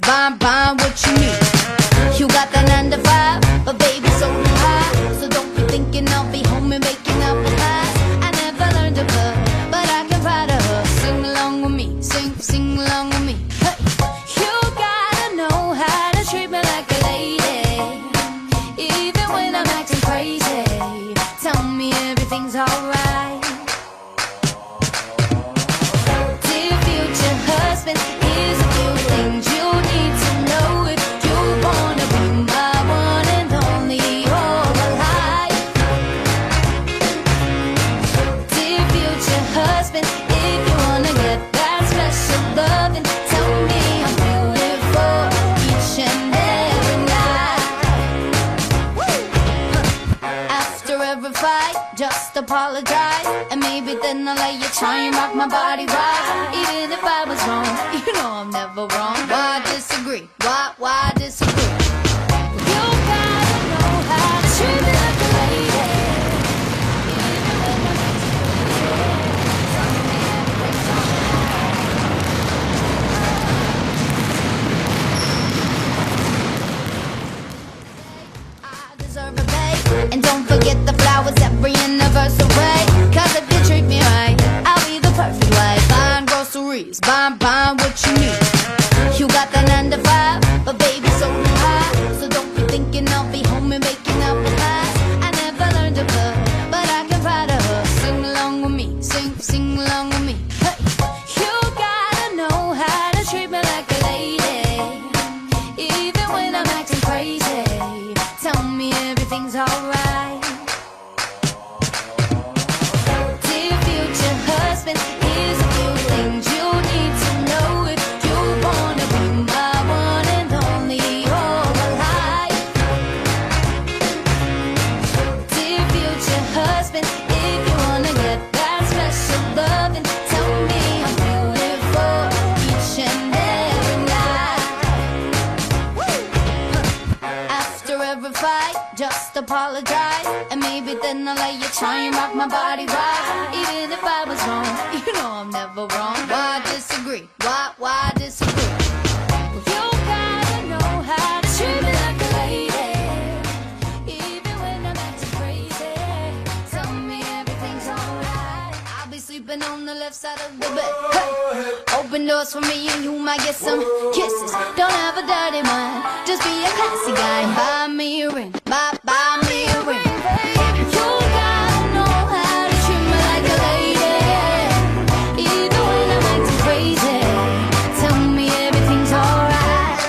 groceries, buying what you need. You got that 9 to 5, but baby so do I. So don't be thinking I'll be home and making up the pies. I never learned to cook, but I can ride a hook. Sing along with me, sing along with me. Hey, you gotta know how to treat me like a lady, even when I'm acting crazy. Tell me everything's alright. Dear future husband, here's a few things you need to know if you wanna be my one and only all my life. Dear future husband, if you wanna get that special loving, tell me I'm beautiful each and every night. After every fight, just apologize, and maybe then I'll let you try and rock my body right. Even if I was wrong, you know I'm never wrong. Why disagree? Why disagree? You gotta know how to treat me like a lady, even when I'm I deserve a pay, and don't forget the flowers every anniversary. Cause if you treat me right, I'll be the perfect wife. Buying groceries, buying what you need. You got that 9 to 5, but baby so do I. So don't be thinking I'll be home and making up the pies. I never learned to cook, but I can ride a hook. Sing along with me, sing along with me. Hey, you gotta know how to treat me like a lady, even when I'm acting crazy. Tell me everything's alright. Dear future husband, here's a few things you need to know if you wanna be my one and only all my life. Dear future husband, if you wanna get that special loving, tell me I'm beautiful each and every night. After every fight, just apologize, and maybe then I'll let you try and rock my body right. Even if I was wrong, you know I'm never wrong. Why disagree? Why disagree? You gotta know how to treat me like a lady, even when I'm acting crazy. Tell me everything's alright. I'll be sleeping on the left side of the bed. Hey, open doors for me and you might get some kisses. Don't have a dirty mind, just be a classy guy. Buy me a ring, buy me a ring. You gotta know how to treat me like a lady, even when I'm acting crazy. Tell me everything's alright.